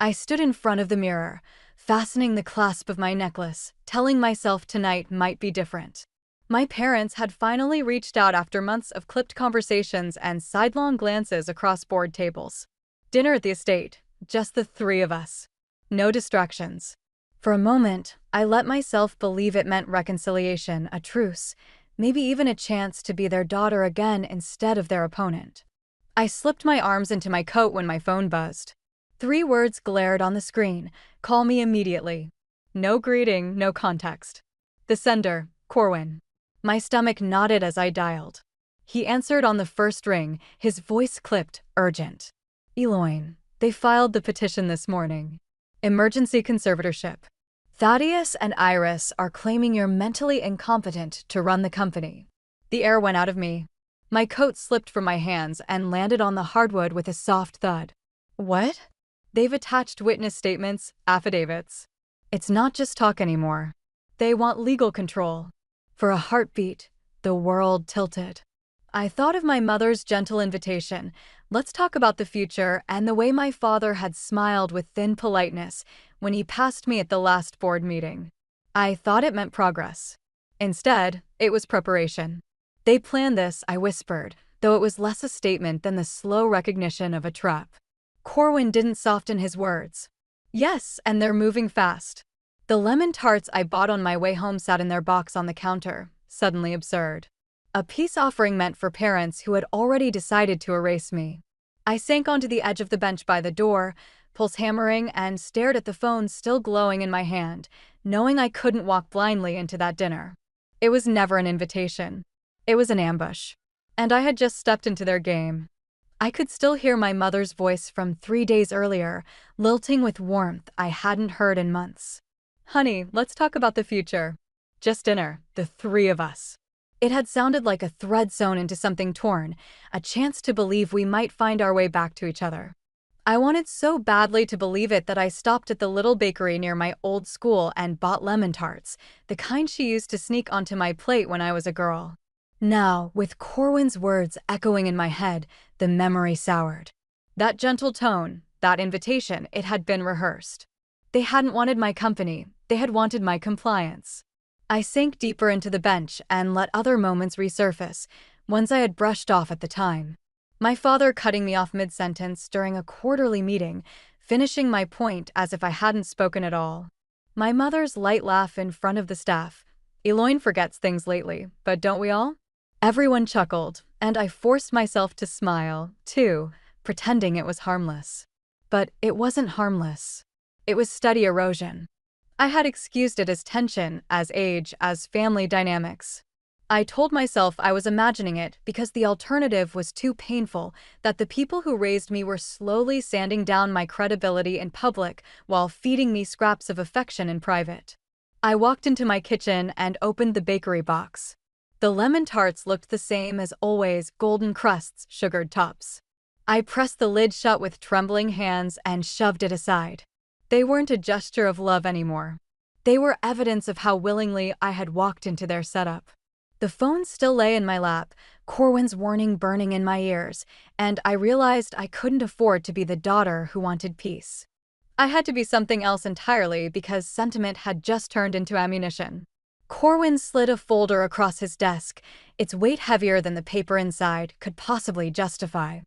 I stood in front of the mirror, fastening the clasp of my necklace, telling myself tonight might be different. My parents had finally reached out after months of clipped conversations and sidelong glances across board tables. Dinner at the estate, just the three of us. No distractions. For a moment, I let myself believe it meant reconciliation, a truce, maybe even a chance to be their daughter again instead of their opponent. I slipped my arms into my coat when my phone buzzed. 3 words glared on the screen. Call me immediately. No greeting, no context. The sender, Corwin. My stomach knotted as I dialed. He answered on the first ring, his voice clipped, urgent. Eloyne, they filed the petition this morning. Emergency conservatorship. Thaddeus and Iris are claiming you're mentally incompetent to run the company. The air went out of me. My coat slipped from my hands and landed on the hardwood with a soft thud. What? They've attached witness statements, affidavits. It's not just talk anymore. They want legal control. For a heartbeat, the world tilted. I thought of my mother's gentle invitation, let's talk about the future, and the way my father had smiled with thin politeness when he passed me at the last board meeting. I thought it meant progress. Instead, it was preparation. They planned this, I whispered, though it was less a statement than the slow recognition of a trap. Corwin didn't soften his words. Yes, and they're moving fast. The lemon tarts I bought on my way home sat in their box on the counter, suddenly absurd. A peace offering meant for parents who had already decided to erase me. I sank onto the edge of the bench by the door, pulse hammering, and stared at the phone still glowing in my hand, knowing I couldn't walk blindly into that dinner. It was never an invitation. It was an ambush. And I had just stepped into their game. I could still hear my mother's voice from 3 days earlier, lilting with warmth I hadn't heard in months. Honey, let's talk about the future. Just dinner, the 3 of us. It had sounded like a thread sewn into something torn, a chance to believe we might find our way back to each other. I wanted so badly to believe it that I stopped at the little bakery near my old school and bought lemon tarts, the kind she used to sneak onto my plate when I was a girl. Now, with Corwin's words echoing in my head, the memory soured. That gentle tone, that invitation, it had been rehearsed. They hadn't wanted my company, they had wanted my compliance. I sank deeper into the bench and let other moments resurface, ones I had brushed off at the time. My father cutting me off mid-sentence during a quarterly meeting, finishing my point as if I hadn't spoken at all. My mother's light laugh in front of the staff. Eloyne forgets things lately, but don't we all? Everyone chuckled, and I forced myself to smile, too, pretending it was harmless. But it wasn't harmless. It was steady erosion. I had excused it as tension, as age, as family dynamics. I told myself I was imagining it because the alternative was too painful, that the people who raised me were slowly sanding down my credibility in public while feeding me scraps of affection in private. I walked into my kitchen and opened the bakery box. The lemon tarts looked the same as always, golden crusts, sugared tops. I pressed the lid shut with trembling hands and shoved it aside. They weren't a gesture of love anymore. They were evidence of how willingly I had walked into their setup. The phone still lay in my lap, Corwin's warning burning in my ears, and I realized I couldn't afford to be the daughter who wanted peace. I had to be something else entirely because sentiment had just turned into ammunition. Corwin slid a folder across his desk, its weight heavier than the paper inside could possibly justify.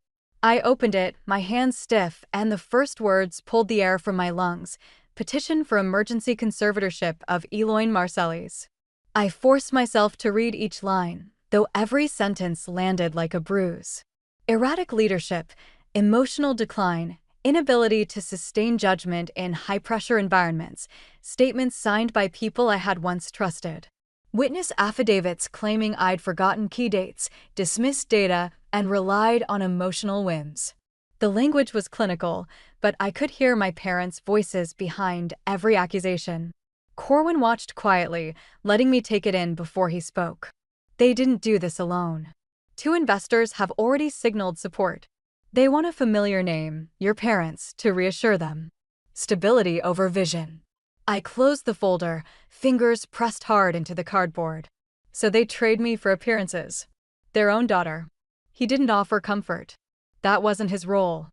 I opened it, my hands stiff, and the first words pulled the air from my lungs. Petition for emergency conservatorship of Eloyne Marcellus. I forced myself to read each line, though every sentence landed like a bruise. Erratic leadership, emotional decline, inability to sustain judgment in high-pressure environments, statements signed by people I had once trusted. Witness affidavits claiming I'd forgotten key dates, dismissed data, and relied on emotional whims. The language was clinical, but I could hear my parents' voices behind every accusation. Corwin watched quietly, letting me take it in before he spoke. They didn't do this alone. 2 investors have already signaled support. They want a familiar name, your parents, to reassure them. Stability over vision. I closed the folder, fingers pressed hard into the cardboard. So they trade me for appearances. Their own daughter. He didn't offer comfort. That wasn't his role.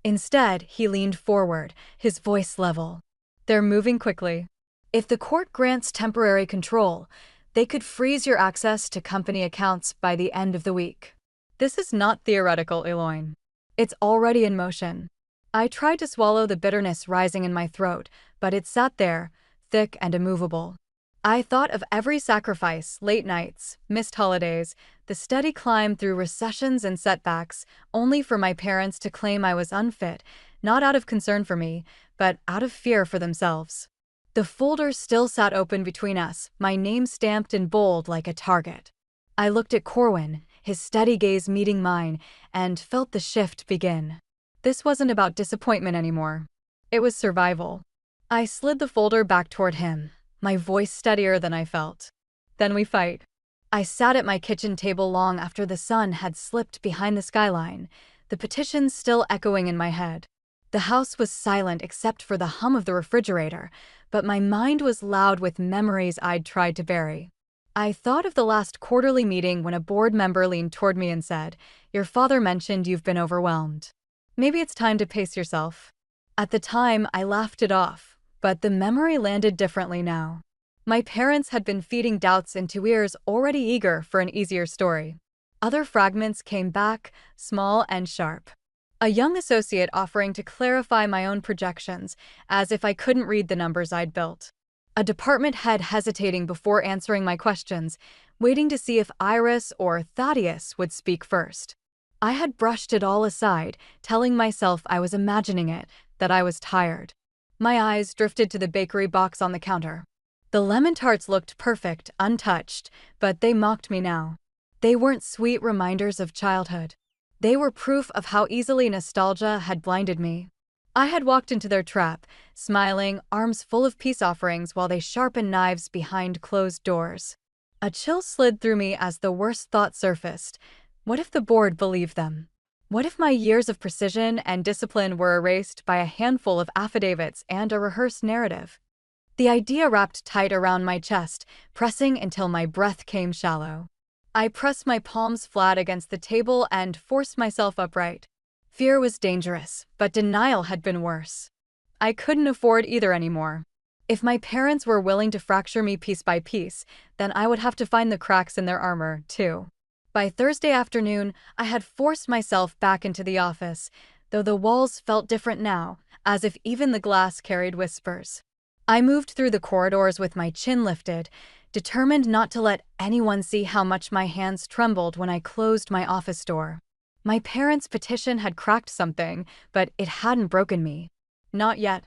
Instead, he leaned forward, his voice level. "They're moving quickly. If the court grants temporary control, they could freeze your access to company accounts by the end of the week. This is not theoretical, Eloine. It's already in motion." I tried to swallow the bitterness rising in my throat, but it sat there, thick and immovable. I thought of every sacrifice, late nights, missed holidays, the steady climb through recessions and setbacks, only for my parents to claim I was unfit, not out of concern for me, but out of fear for themselves. The folder still sat open between us, my name stamped in bold like a target. I looked at Corwin, his steady gaze meeting mine, and felt the shift begin. This wasn't about disappointment anymore. It was survival. I slid the folder back toward him, my voice steadier than I felt. "Then we fight." I sat at my kitchen table long after the sun had slipped behind the skyline, the petitions still echoing in my head. The house was silent except for the hum of the refrigerator, but my mind was loud with memories I'd tried to bury. I thought of the last quarterly meeting when a board member leaned toward me and said, "Your father mentioned you've been overwhelmed. Maybe it's time to pace yourself." At the time, I laughed it off, but the memory landed differently now. My parents had been feeding doubts into ears already eager for an easier story. Other fragments came back, small and sharp. A young associate offering to clarify my own projections, as if I couldn't read the numbers I'd built. A department head hesitating before answering my questions, waiting to see if Iris or Thaddeus would speak first. I had brushed it all aside, telling myself I was imagining it, that I was tired. My eyes drifted to the bakery box on the counter. The lemon tarts looked perfect, untouched, but they mocked me now. They weren't sweet reminders of childhood. They were proof of how easily nostalgia had blinded me. I had walked into their trap, smiling, arms full of peace offerings while they sharpened knives behind closed doors. A chill slid through me as the worst thought surfaced. What if the board believed them? What if my years of precision and discipline were erased by a handful of affidavits and a rehearsed narrative? The idea wrapped tight around my chest, pressing until my breath came shallow. I pressed my palms flat against the table and forced myself upright. Fear was dangerous, but denial had been worse. I couldn't afford either anymore. If my parents were willing to fracture me piece by piece, then I would have to find the cracks in their armor, too. By Thursday afternoon, I had forced myself back into the office, though the walls felt different now, as if even the glass carried whispers. I moved through the corridors with my chin lifted, determined not to let anyone see how much my hands trembled when I closed my office door. My parents' petition had cracked something, but it hadn't broken me. Not yet.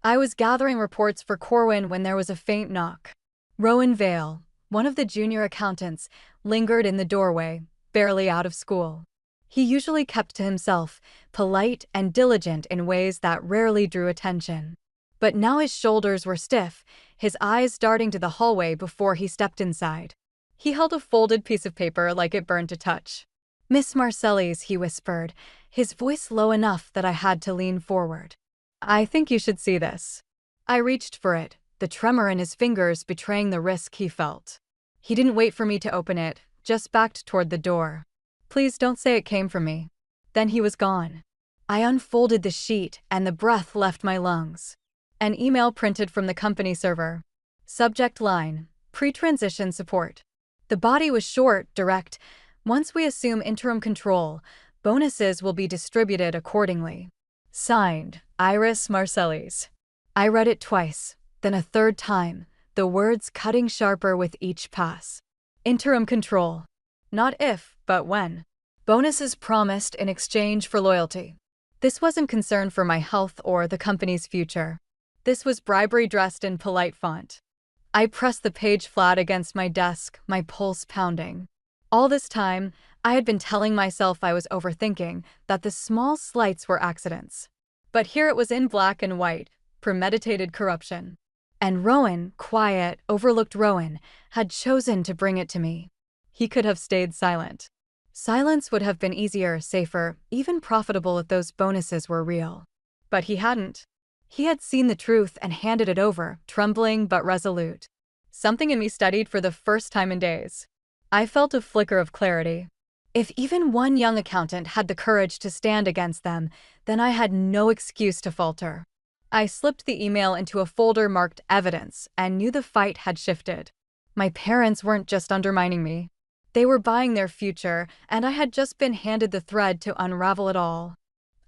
I was gathering reports for Corwin when there was a faint knock. Rowan Vale, one of the junior accountants, lingered in the doorway, barely out of school. He usually kept to himself, polite and diligent in ways that rarely drew attention. But now his shoulders were stiff, his eyes darting to the hallway before he stepped inside. He held a folded piece of paper like it burned to touch. "Miss Marcellis," he whispered, his voice low enough that I had to lean forward. "I think you should see this." I reached for it, the tremor in his fingers betraying the risk he felt. He didn't wait for me to open it, just backed toward the door. "Please don't say it came from me." Then he was gone. I unfolded the sheet, and the breath left my lungs. An email printed from the company server. Subject line: pre-transition support. The body was short, direct. "Once we assume interim control, bonuses will be distributed accordingly." Signed, Iris Marcellis. I read it twice, then a third time, the words cutting sharper with each pass. Interim control. Not if, but when. Bonuses promised in exchange for loyalty. This wasn't concern for my health or the company's future. This was bribery dressed in polite font. I pressed the page flat against my desk, my pulse pounding. All this time, I had been telling myself I was overthinking, that the small slights were accidents. But here it was in black and white, premeditated corruption. And Rowan, quiet, overlooked Rowan, had chosen to bring it to me. He could have stayed silent. Silence would have been easier, safer, even profitable if those bonuses were real. But he hadn't. He had seen the truth and handed it over, trembling but resolute. Something in me steadied for the first time in days. I felt a flicker of clarity. If even one young accountant had the courage to stand against them, then I had no excuse to falter. I slipped the email into a folder marked Evidence and knew the fight had shifted. My parents weren't just undermining me. They were buying their future, and I had just been handed the thread to unravel it all.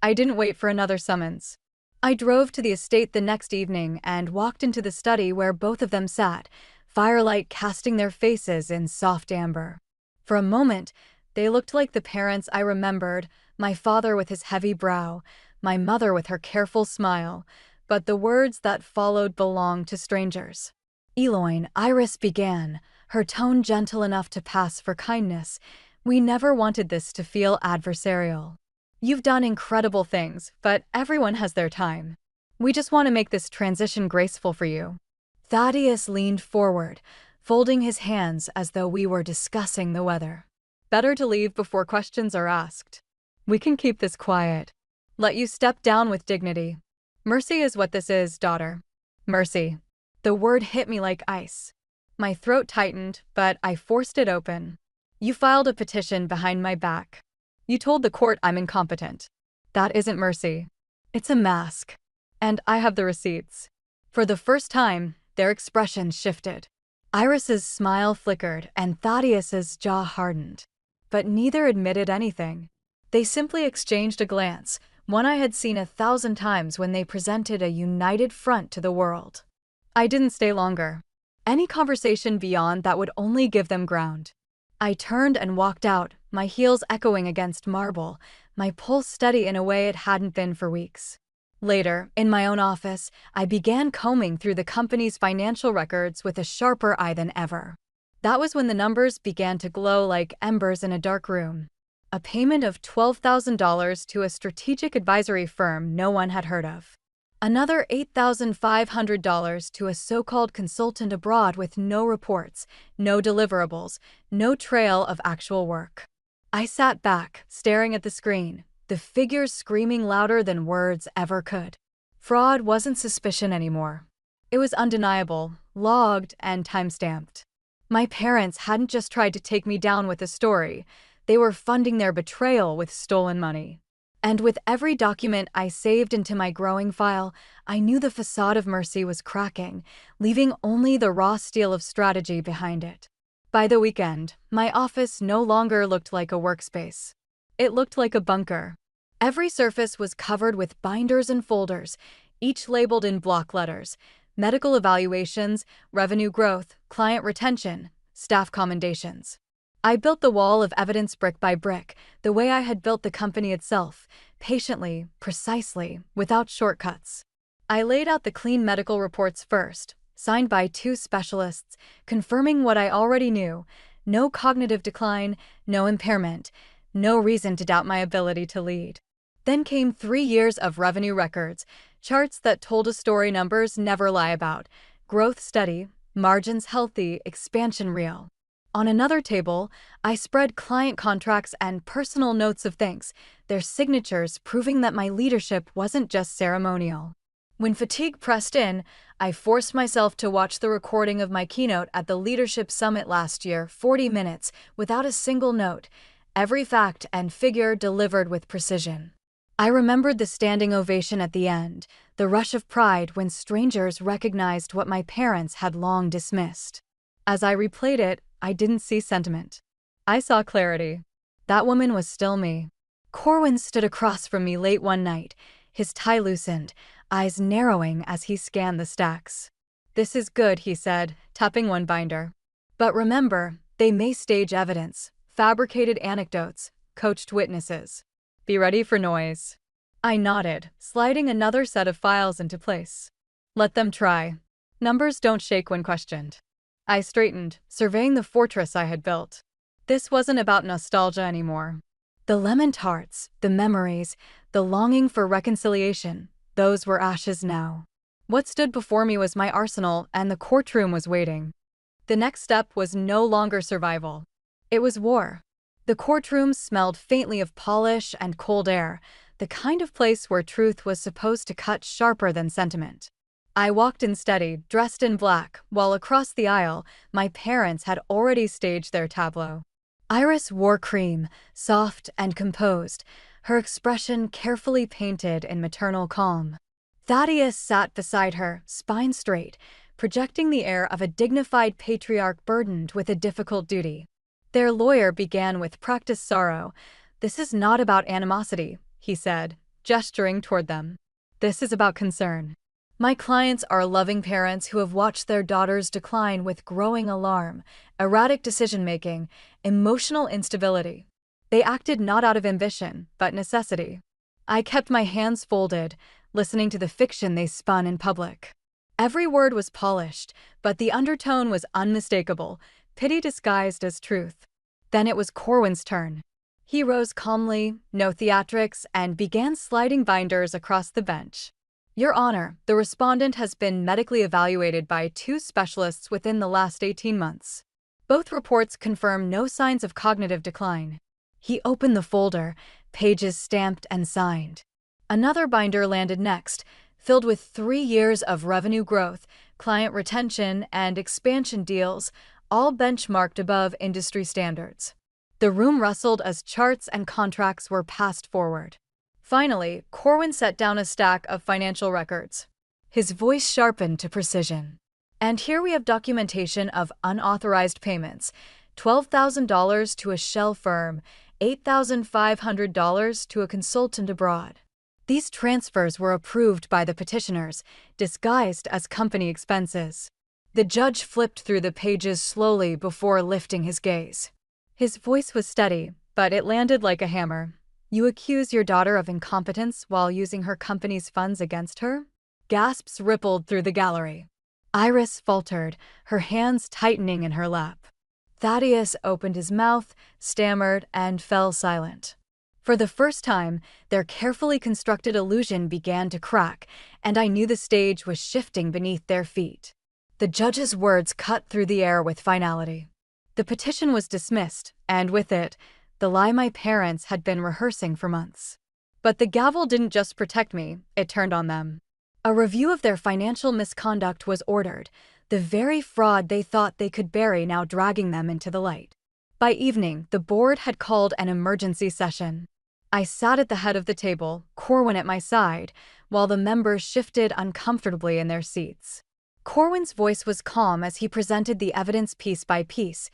I didn't wait for another summons. I drove to the estate the next evening and walked into the study where both of them sat, firelight casting their faces in soft amber. For a moment, they looked like the parents I remembered, my father with his heavy brow, my mother with her careful smile, but the words that followed belonged to strangers. Eloyne, Iris began, her tone gentle enough to pass for kindness. We never wanted this to feel adversarial. You've done incredible things, but everyone has their time. We just want to make this transition graceful for you. Thaddeus leaned forward, folding his hands as though we were discussing the weather. Better to leave before questions are asked. We can keep this quiet. Let you step down with dignity. Mercy is what this is, daughter. Mercy. The word hit me like ice. My throat tightened, but I forced it open. You filed a petition behind my back. You told the court I'm incompetent. That isn't mercy. It's a mask. And I have the receipts. For the first time, their expressions shifted. Iris's smile flickered and Thaddeus's jaw hardened. But neither admitted anything. They simply exchanged a glance, one I had seen 1,000 times when they presented a united front to the world. I didn't stay longer. Any conversation beyond that would only give them ground. I turned and walked out, my heels echoing against marble, my pulse steady in a way it hadn't been for weeks. Later, in my own office, I began combing through the company's financial records with a sharper eye than ever. That was when the numbers began to glow like embers in a dark room. A payment of $12,000 to a strategic advisory firm no one had heard of. Another $8,500 to a so-called consultant abroad with no reports, no deliverables, no trail of actual work. I sat back, staring at the screen, the figures screaming louder than words ever could. Fraud wasn't suspicion anymore. It was undeniable, logged, and time-stamped. My parents hadn't just tried to take me down with a story, they were funding their betrayal with stolen money. And with every document I saved into my growing file, I knew the facade of mercy was cracking, leaving only the raw steel of strategy behind it. By the weekend, my office no longer looked like a workspace. It looked like a bunker. Every surface was covered with binders and folders, each labeled in block letters: medical evaluations, revenue growth, client retention, staff commendations. I built the wall of evidence brick by brick, the way I had built the company itself, patiently, precisely, without shortcuts. I laid out the clean medical reports first, signed by 2 specialists, confirming what I already knew: no cognitive decline, no impairment, no reason to doubt my ability to lead. Then came 3 years of revenue records, charts that told a story numbers never lie about: growth steady, margins healthy, expansion real. On another table, I spread client contracts and personal notes of thanks, their signatures proving that my leadership wasn't just ceremonial. When fatigue pressed in, I forced myself to watch the recording of my keynote at the Leadership Summit last year, 40 minutes, without a single note, every fact and figure delivered with precision. I remembered the standing ovation at the end, the rush of pride when strangers recognized what my parents had long dismissed. As I replayed it, I didn't see sentiment. I saw clarity. That woman was still me. Corwin stood across from me late one night, his tie loosened, eyes narrowing as he scanned the stacks. "This is good," he said, tapping one binder. "But remember, they may stage evidence, fabricated anecdotes, coached witnesses. Be ready for noise." I nodded, sliding another set of files into place. "Let them try. Numbers don't shake when questioned." I straightened, surveying the fortress I had built. This wasn't about nostalgia anymore. The lemon tarts, the memories, the longing for reconciliation, those were ashes now. What stood before me was my arsenal, and the courtroom was waiting. The next step was no longer survival. It was war. The courtroom smelled faintly of polish and cold air, the kind of place where truth was supposed to cut sharper than sentiment. I walked in steady, dressed in black, while across the aisle, my parents had already staged their tableau. Iris wore cream, soft and composed, her expression carefully painted in maternal calm. Thaddeus sat beside her, spine straight, projecting the air of a dignified patriarch burdened with a difficult duty. Their lawyer began with practiced sorrow. "This is not about animosity," he said, gesturing toward them. "This is about concern. My clients are loving parents who have watched their daughters decline with growing alarm, erratic decision-making, emotional instability. They acted not out of ambition, but necessity. I kept my hands folded, listening to the fiction they spun in public. Every word was polished, but the undertone was unmistakable, pity disguised as truth." Then it was Corwin's turn. He rose calmly, no theatrics, and began sliding binders across the bench. "Your Honor, the respondent has been medically evaluated by 2 specialists within the last 18 months. Both reports confirm no signs of cognitive decline." He opened the folder, pages stamped and signed. Another binder landed next, filled with 3 years of revenue growth, client retention, and expansion deals, all benchmarked above industry standards. The room rustled as charts and contracts were passed forward. Finally, Corwin set down a stack of financial records. His voice sharpened to precision. "And here we have documentation of unauthorized payments: $12,000 to a shell firm, $8,500 to a consultant abroad. These transfers were approved by the petitioners, disguised as company expenses." The judge flipped through the pages slowly before lifting his gaze. His voice was steady, but it landed like a hammer. "You accuse your daughter of incompetence while using her company's funds against her?" Gasps rippled through the gallery. Iris faltered, her hands tightening in her lap. Thaddeus opened his mouth, stammered, and fell silent. For the first time, their carefully constructed illusion began to crack, and I knew the stage was shifting beneath their feet. The judge's words cut through the air with finality. The petition was dismissed, and with it, the lie my parents had been rehearsing for months. But the gavel didn't just protect me, it turned on them. A review of their financial misconduct was ordered, the very fraud they thought they could bury now dragging them into the light. By evening, the board had called an emergency session. I sat at the head of the table, Corwin at my side, while the members shifted uncomfortably in their seats. Corwin's voice was calm as he presented the evidence piece by piece: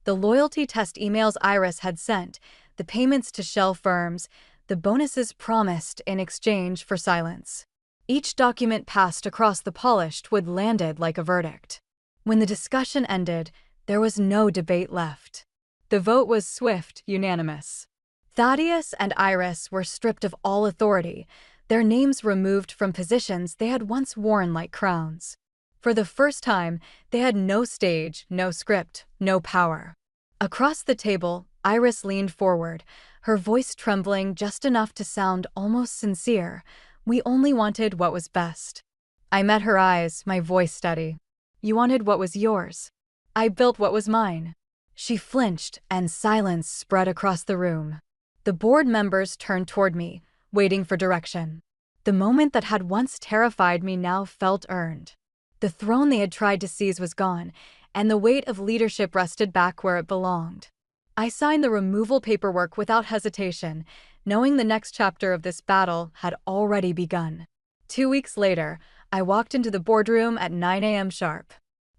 the loyalty test emails Iris had sent, the payments to shell firms, the bonuses promised in exchange for silence. Each document passed across the polished wood landed like a verdict. When the discussion ended, there was no debate left. The vote was swift, unanimous. Thaddeus and Iris were stripped of all authority, their names removed from positions they had once worn like crowns. For the first time, they had no stage, no script, no power. Across the table, Iris leaned forward, her voice trembling just enough to sound almost sincere. "We only wanted what was best." I met her eyes, my voice steady. "You wanted what was yours. I built what was mine." She flinched, and silence spread across the room. The board members turned toward me, waiting for direction. The moment that had once terrified me now felt earned. The throne they had tried to seize was gone, and the weight of leadership rested back where it belonged. I signed the removal paperwork without hesitation, knowing the next chapter of this battle had already begun. 2 weeks later, I walked into the boardroom at 9 a.m. sharp.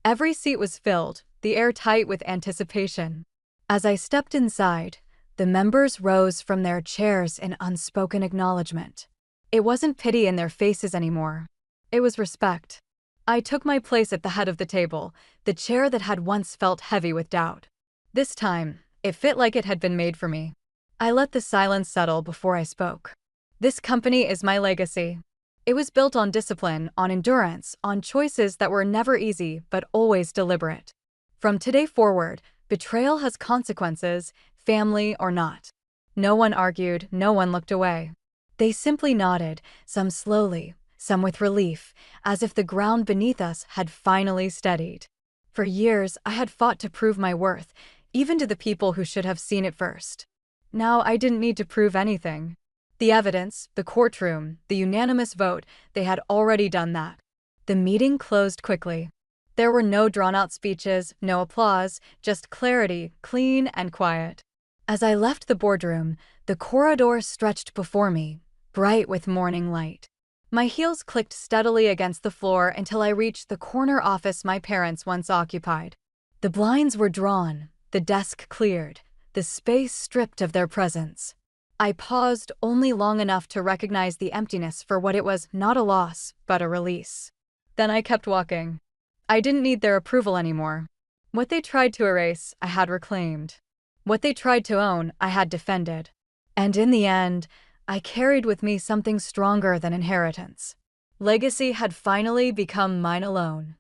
Every seat was filled, the air tight with anticipation. As I stepped inside, the members rose from their chairs in unspoken acknowledgement. It wasn't pity in their faces anymore. It was respect. I took my place at the head of the table, the chair that had once felt heavy with doubt. This time, it fit like it had been made for me. I let the silence settle before I spoke. This company is my legacy. It was built on discipline, on endurance, on choices that were never easy but always deliberate. From today forward, betrayal has consequences, family or not. No one argued, no one looked away. They simply nodded, some slowly, some with relief, as if the ground beneath us had finally steadied. For years, I had fought to prove my worth, even to the people who should have seen it first. Now I didn't need to prove anything. The evidence, the courtroom, the unanimous vote, they had already done that. The meeting closed quickly. There were no drawn-out speeches, no applause, just clarity, clean and quiet. As I left the boardroom, the corridor stretched before me, bright with morning light. My heels clicked steadily against the floor until I reached the corner office my parents once occupied. The blinds were drawn, the desk cleared, the space stripped of their presence. I paused only long enough to recognize the emptiness for what it was, not a loss, but a release. Then I kept walking. I didn't need their approval anymore. What they tried to erase, I had reclaimed. What they tried to own, I had defended. And in the end, I carried with me something stronger than inheritance. Legacy had finally become mine alone.